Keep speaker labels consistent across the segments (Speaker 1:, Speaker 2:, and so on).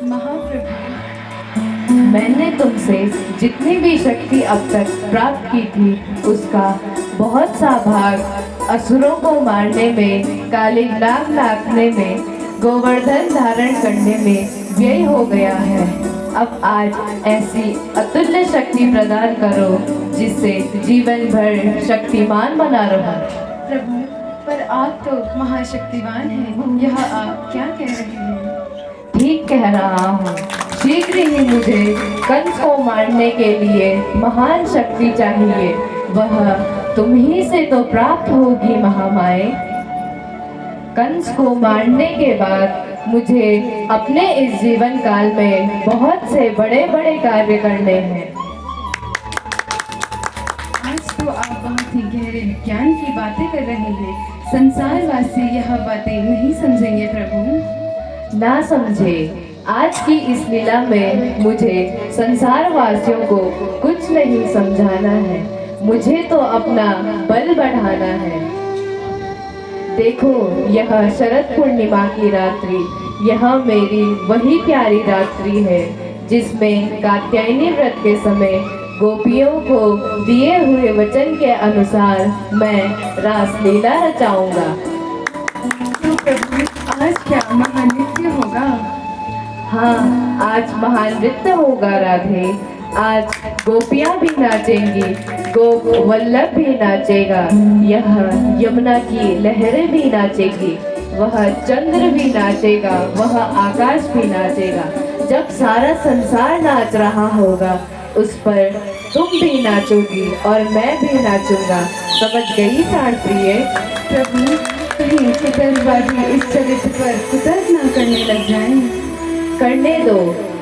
Speaker 1: महाप्रभु,
Speaker 2: मैंने तुमसे जितनी भी शक्ति अब तक प्राप्त की थी उसका बहुत सा भाग असुरों को मारने में, काली नाग नाचने में, गोवर्धन धारण करने में व्यय हो गया है। अब आज ऐसी अतुल्य शक्ति प्रदान करो जिससे जीवन भर शक्तिमान बना रहो।
Speaker 1: प्रभु, पर आप तो महाशक्तिवान हैं, यह आप क्या कह रहे हैं?
Speaker 2: ठीक कह रहा हूँ। शीघ्र ही मुझे कंस को मारने के लिए महान शक्ति चाहिए, वह तुम ही से तो प्राप्त होगी महामाए। कंस को मारने के बाद मुझे अपने इस जीवन काल में बहुत से बड़े बड़े कार्य करने हैं।
Speaker 1: आज तो आप बहुत ही गहरे विज्ञान की बातें कर रहे हैं। संसारवासी यह बातें नहीं समझेंगे प्रभु।
Speaker 2: ना समझे, आज की इस लीला में मुझे संसारवासियों को कुछ नहीं समझाना है, मुझे तो अपना बल बढ़ाना है। देखो, यह शरद पूर्णिमा की रात्रि, यह मेरी वही प्यारी रात्रि है जिसमें कात्यायनी व्रत के समय गोपियों को दिए हुए वचन के अनुसार मैं रासलीला रचाऊंगा।
Speaker 1: तो प्रभु, आज क्या महानृत्य होगा?
Speaker 2: हाँ, आज महानृत्य होगा राधे। आज गोपियां भी नाचेंगी, गोप वल्लभ भी नाचेगा, यह यमुना की लहरें भी नाचेगी, वह चंद्र भी नाचेगा, वह आकाश भी नाचेगा। जब सारा संसार नाच रहा होगा उस पर तुम भी नाचोगी और मैं भी नाचूंगा। समझ गई प्राण प्रिय?
Speaker 1: प्रभु, कहीं पितरवादी इस चरित्र पर कुतर्क न करने लग जाएं।
Speaker 2: करने दो,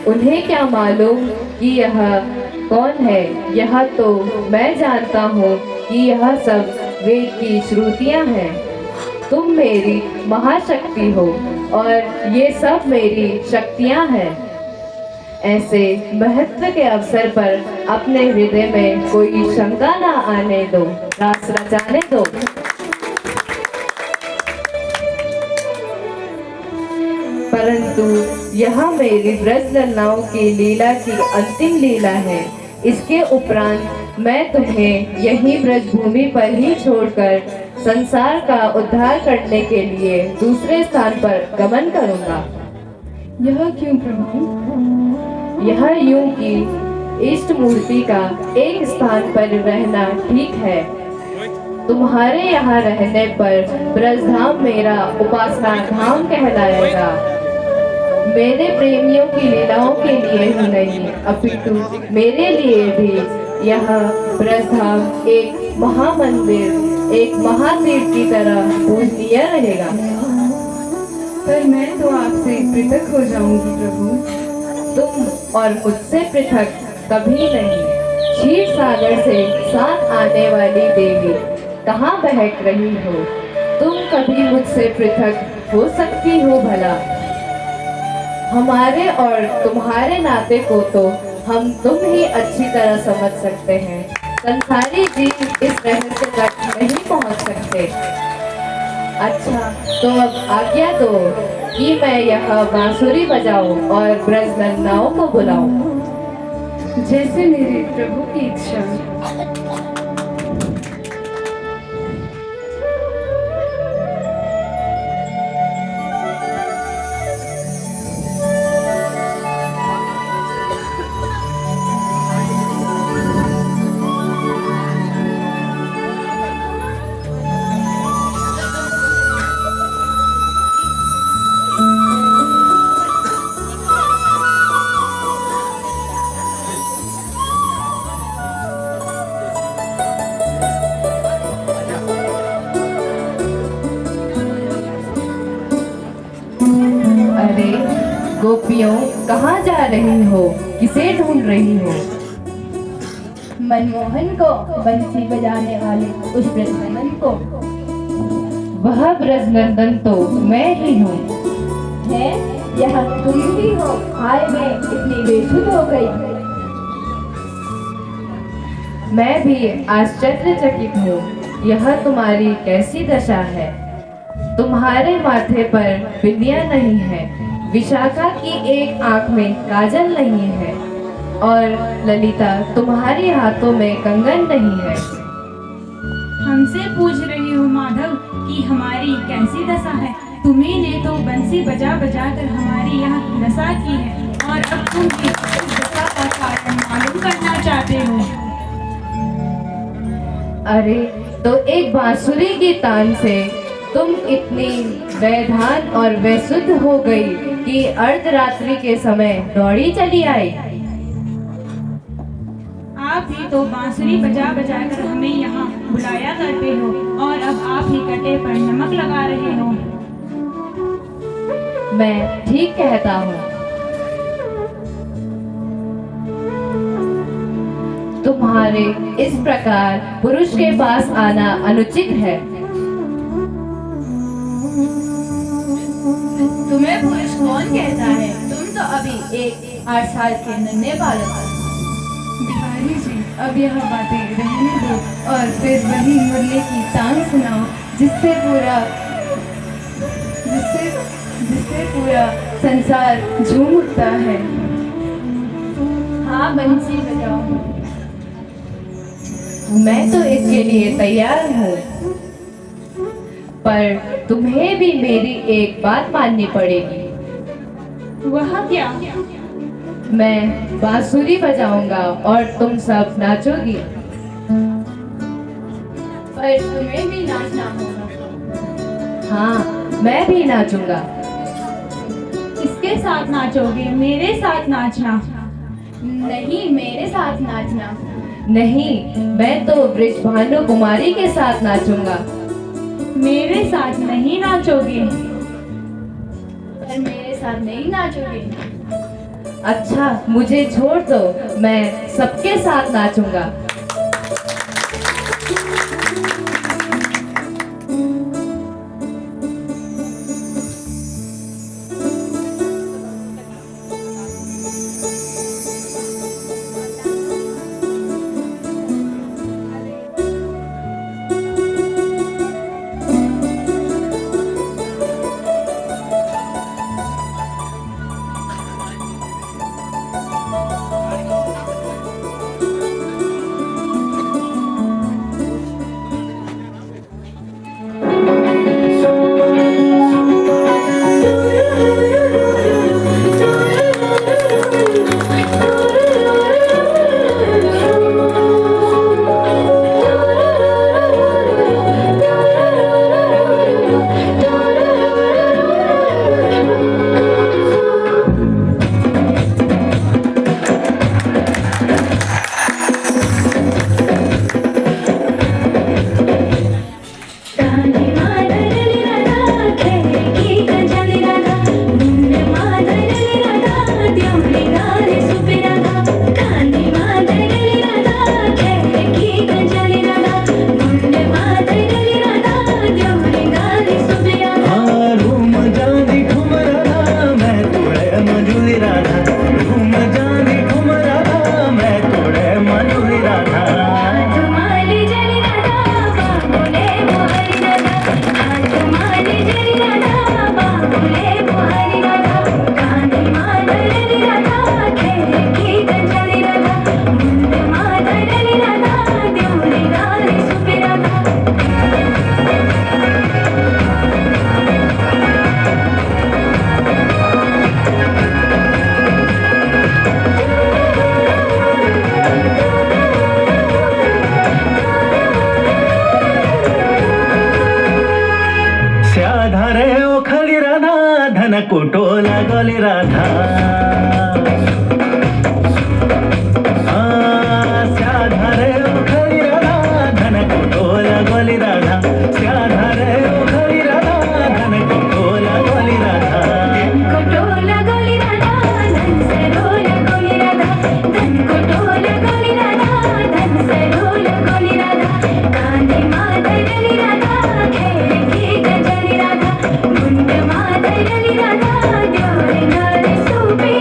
Speaker 2: उन्हें क्या मालूम कि यह कौन है। यह तो मैं जानता हूँ कि यह सब वेद की श्रुतियाँ हैं। तुम मेरी महाशक्ति हो और ये सब मेरी शक्तियाँ हैं। ऐसे महत्व के अवसर पर अपने हृदय में कोई शंका ना आने दो, रास रचाने दो। परंतु यह मेरी ब्रजललाओं की लीला की अंतिम लीला है। इसके उपरांत मैं तुम्हें यही ब्रजभूमि पर ही छोड़कर संसार का उद्धार करने के लिए दूसरे स्थान पर गमन करूंगा।
Speaker 1: यह क्यों प्रभु?
Speaker 2: यह यूं कि इष्ट मूर्ति का एक स्थान पर रहना ठीक है। तुम्हारे यहाँ रहने पर ब्रजधाम मेरा उपासना धाम कहलाएगा। मेरे प्रेमियों की लीलाओं के लिए ही नहीं अपितु मेरे लिए भी यह ब्रजधाम एक महामंदिर, एक महातीर्थ की तरह पूजनीय रहेगा।
Speaker 1: पर मैं तो आपसे पृथक हो जाऊंगी प्रभु।
Speaker 2: तुम और मुझसे पृथक कभी नहीं। क्षीर सागर से साथ आने वाली देवी, कहाँ बहक रही हो? तुम कभी मुझसे पृथक हो सकती हो भला? हमारे और तुम्हारे नाते को तो हम तुम ही अच्छी तरह समझ सकते हैं। संसारी जीव इस रहस्य तक नहीं पहुंच सकते। अच्छा, तो अब आज्ञा दो कि मैं यह बांसुरी बजाऊं और ब्रजनंदाओं को बुलाऊं।
Speaker 1: जैसे मेरे प्रभु की इच्छा।
Speaker 2: गोपियों, कहाँ जा रही हो? किसे ढूंढ रही हो?
Speaker 3: मनमोहन को, बंसी बजाने वाले उस ब्रजनंदन को।
Speaker 2: वह ब्रजनंदन तो मैं ही हूँ।
Speaker 3: है, यह तुम ही हो? हाय, मैं इतनी बेसुध हो गई।
Speaker 2: मैं भी आश्चर्यचकित हूँ। यह तुम्हारी कैसी दशा है? तुम्हारे माथे पर बिंदिया नहीं है, विशाखा की एक आंख में काजल नहीं है, और ललिता तुम्हारे हाथों में कंगन नहीं है।
Speaker 4: हमसे पूछ रही हो माधव कि हमारी कैसी दशा है। तुम्ही ने तो बंसी बजा बजा कर हमारी यह दशा की है, और अब तुम भी इस दशा का कारण मालूम करना चाहते हो।
Speaker 2: अरे तो एक बांसुरी की तान से तुम इतनी वैधान और वैशुद्ध हो गई कि अर्धरात्रि के समय दौड़ी चली आई।
Speaker 4: आप ही तो बांसुरी बजा बजा कर हमें यहाँ बुलाया करते हो, और अब आप ही कटे पर नमक लगा रहे हो।
Speaker 2: मैं ठीक कहता हूँ। तुम्हारे इस प्रकार पुरुष के पास आना अनुचित है।
Speaker 3: तुम्हें पुरुष कौन कहता है? तुम तो अभी एक 8 साल के नन्हे बालक हो।
Speaker 1: बिहारी जी, अब यह बातें रहने दो और फिर वही मुरली की तान सुनाओ जिससे पूरा संसार झूम उठता है।
Speaker 3: हाँ, बंसी बजाओ।
Speaker 2: मैं तो इसके लिए तैयार हूँ, पर तुम्हें भी मेरी एक बात माननी पड़ेगी।
Speaker 4: वह क्या?
Speaker 2: मैं बांसुरी बजाऊंगा और तुम सब नाचोगी।
Speaker 3: पर तुम्हें भी नाचना होगा।
Speaker 2: हाँ, मैं भी नाचूंगा।
Speaker 4: किसके साथ नाचोगे? मेरे साथ नाचना।
Speaker 3: नहीं, मेरे साथ नाचना।
Speaker 2: नहीं, मैं तो वृषभानु कुमारी के साथ नाचूंगा।
Speaker 4: मेरे साथ नहीं नाचोगे?
Speaker 3: पर मेरे साथ नहीं नाचोगे।
Speaker 2: अच्छा, मुझे छोड़ दो, मैं सबके साथ नाचूंगा।
Speaker 5: धन कुटोला गली राधा श्याधारे उखली राधा धन कुटोला गली राधा श्याधारे उखली राधा धन कुटोला गली राधा
Speaker 3: कोटोला गोली राधा धन से रोला गोली राधा धन कोटोला गोली राधा धन से रोला गोली राधा कांधे मादरली राधा खेले की गजली राधा मुंड मादरली राधा जोरे नारे सूपी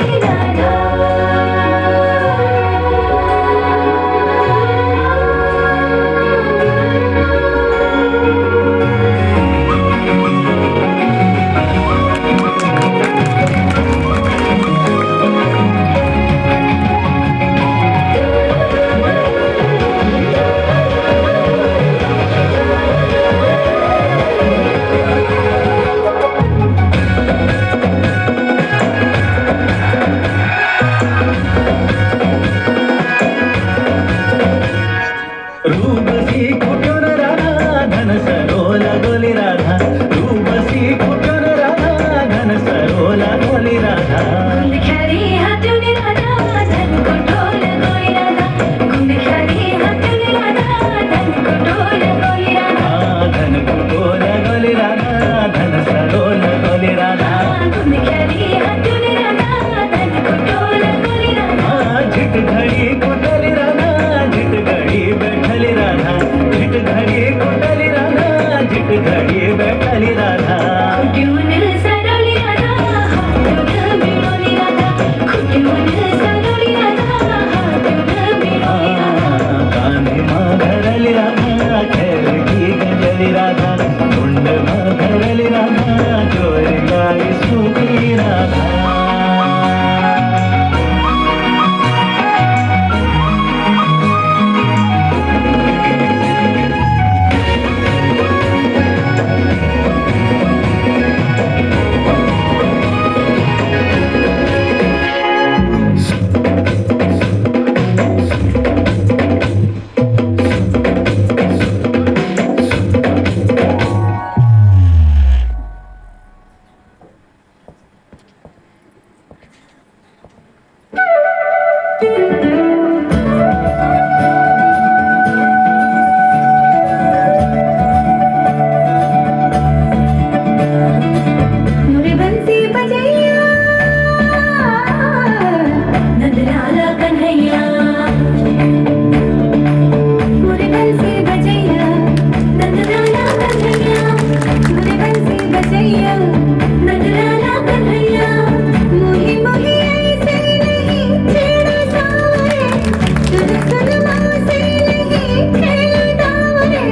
Speaker 3: मोरे बंसी बजैया नंदलाला कन्हैया मोरे बंसी बजैया नंदलाला कन्हैया मोरे बंसी बजैया नंदलाला कन्हैया मोही मोही ऐसे नहीं छेड़ा सावरे सुन सुन मासे नहीं खेल दावरे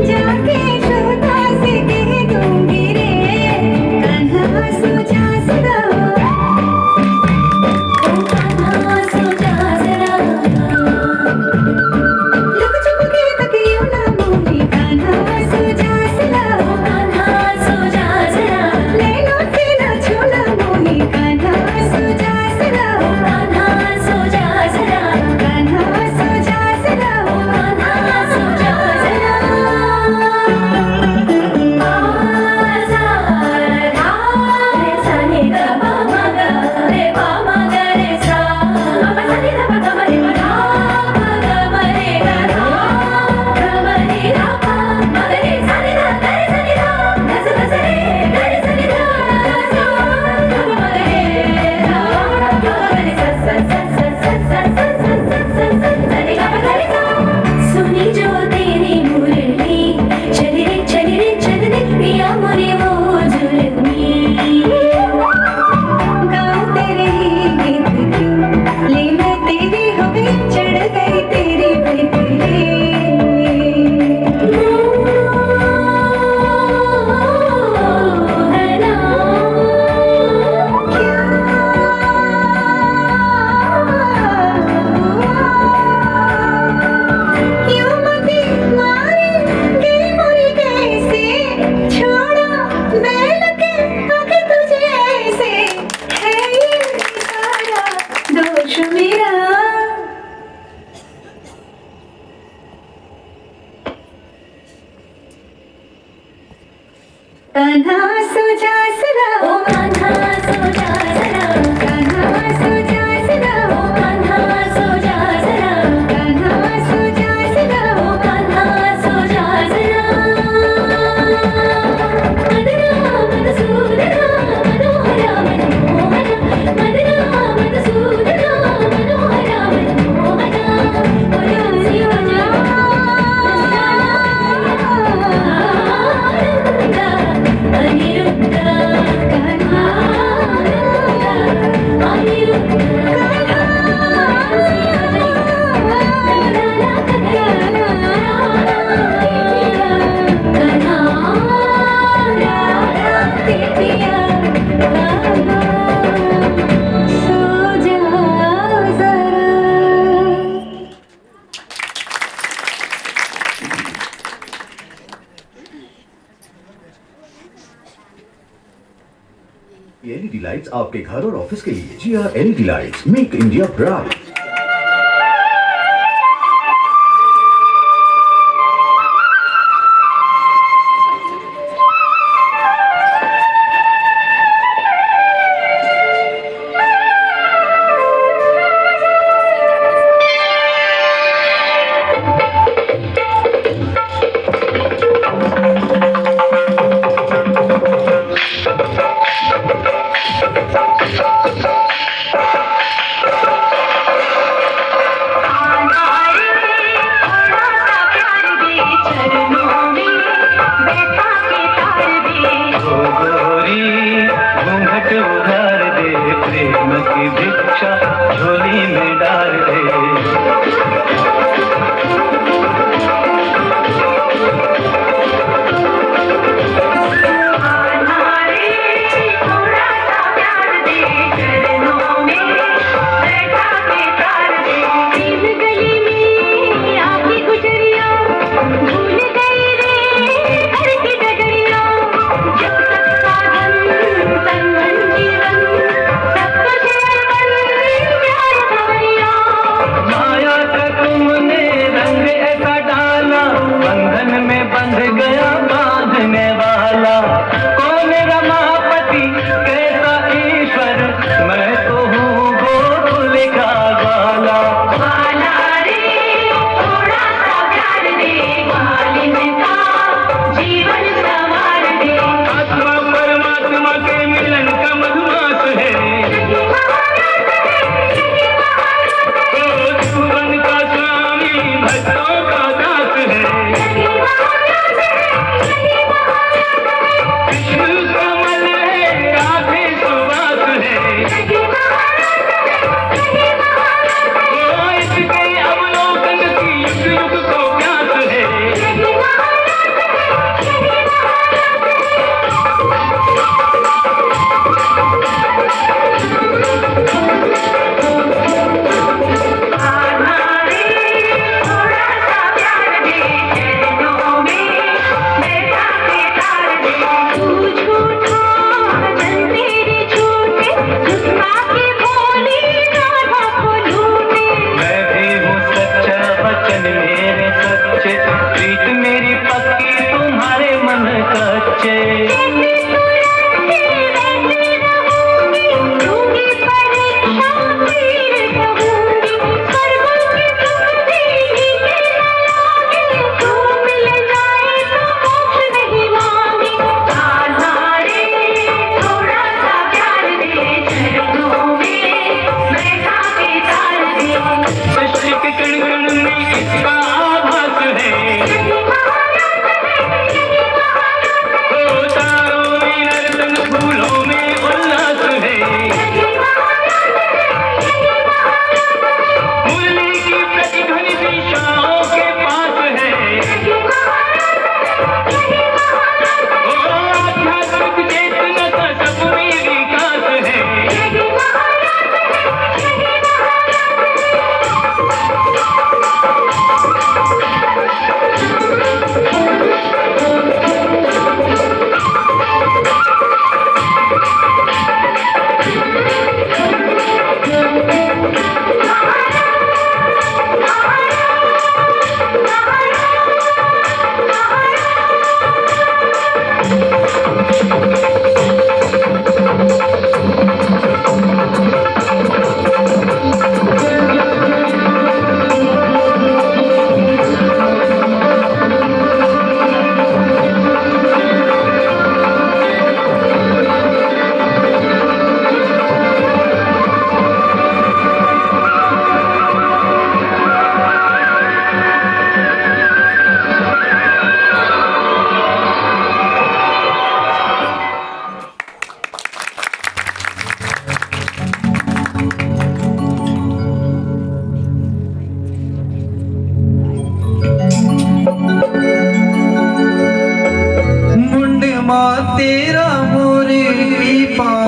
Speaker 3: जाके श्रोता से कह दूंगी रे कान्हा सो जा सदा कान्हा सो जा जरा लुक छुप के तकियो ना मोही कान्हा सो जा सदा कान्हा सो जा जरा नैनों से ना छूना मोही कान्हा सो जा सदा कान्हा सो जा जरा कान्हा सो जा सदा कान्हा सो जा जरा सुनी जो तेरी मुरली चल रे पिया मोरे वो जुलमी गाऊं तेरे ही गीत क्यों ले मैं तेरी हो गई चढ़ गई तेरी बेतले है ना क्यों मती मारेंगे मोरी कैसे छोड़ा बैल के आगे तुझे ऐसे है ये सारा दोष मेरा कान्हा सो जा सदा ओ कान्हा सो जा सदा कान्हा सो जा सदा ओ कान्हा सो जा सदा कान्हा सो जा सदा ओ कान्हा सो जा सदा मदना मधुसूदना मनोहरा मनमोहना मदना मधुसूदना मनोहरा मनमोहना बोलो शिव जा अनिरुद्ध कान्हा अनिरुद्ध
Speaker 6: एलईडी लाइट्स आपके घर और ऑफिस के लिए GR LED lights make India bright.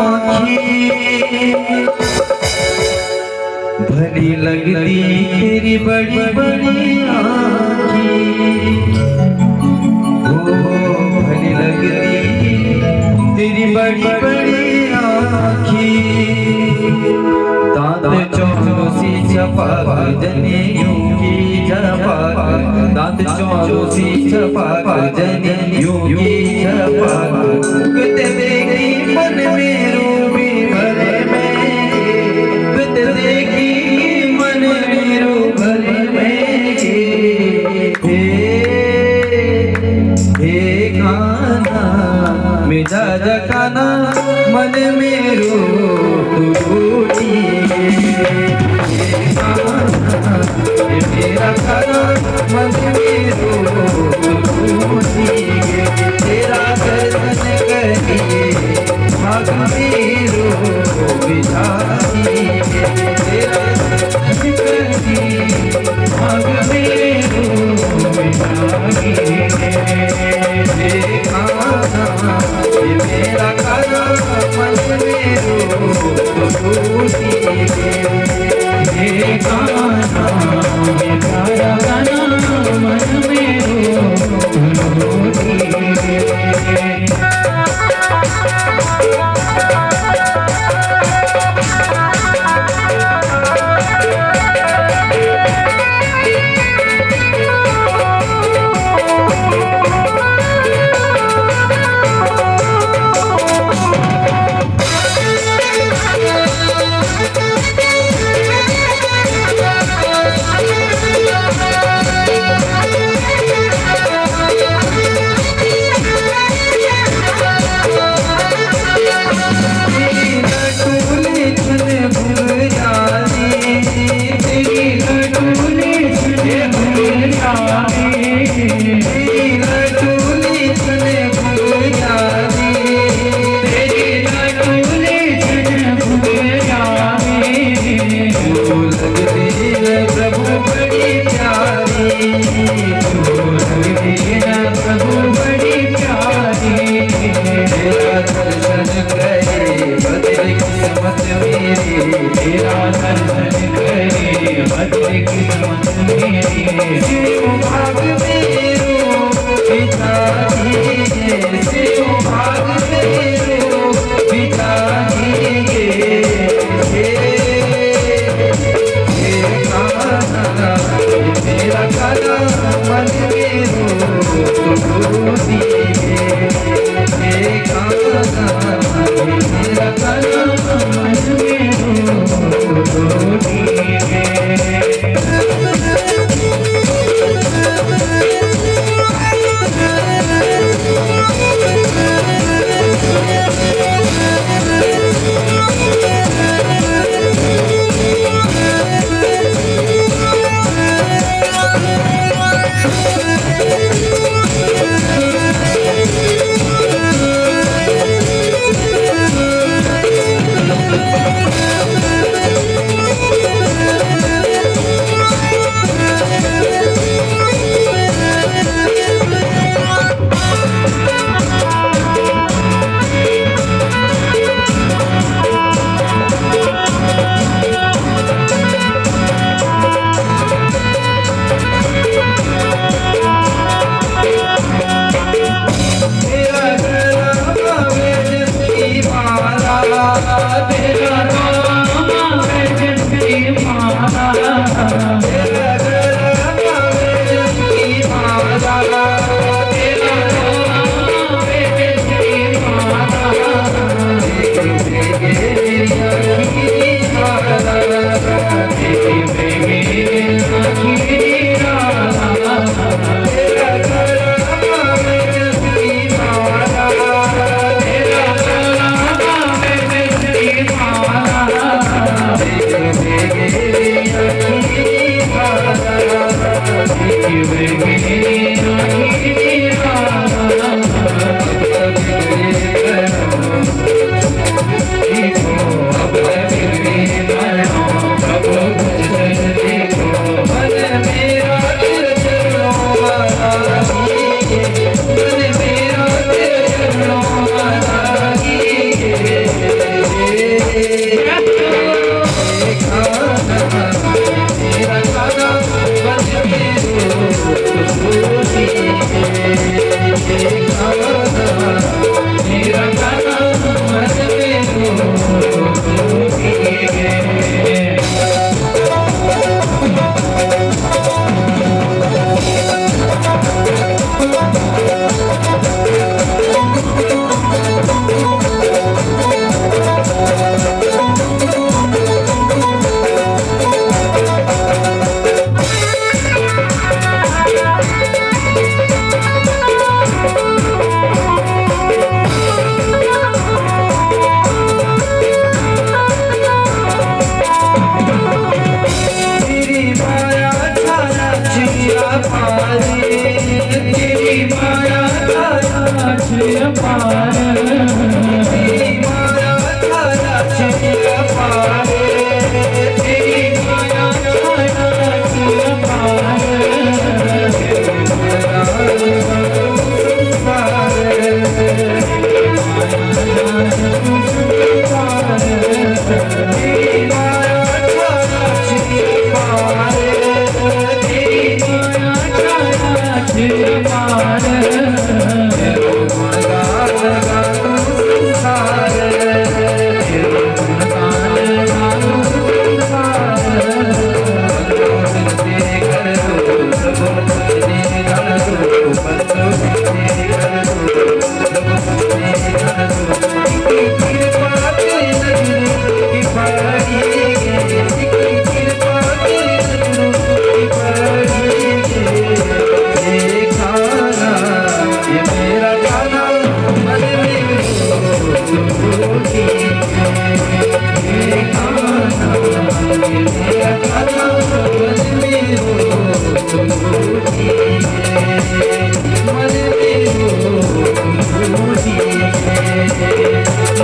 Speaker 7: आँखें भली लगती तेरी बड़ी बड़ी आँखें, ओ भली लगती तेरी बड़ी बड़ी आँखें। दांत चौरों से छपाक जनेऊ की छपाक, दांत चौरों से छपाक जनेऊ की छपाक। देखी मन मेरो भरे में, देखी मन मेरो भरे में। हे खाना मिजाज खाना मन मेरो टूटी, मेरा खाना मन मेरो टूटी। तेरा दर्शन करिए भाग मेरो बिछाई, तेरा दर्शन करिए भाग मेरो बिछाई। मेरा खाना मन मेरो टूटी, ये गाना मेरा गाना मन मेरो टूटी।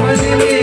Speaker 7: मन में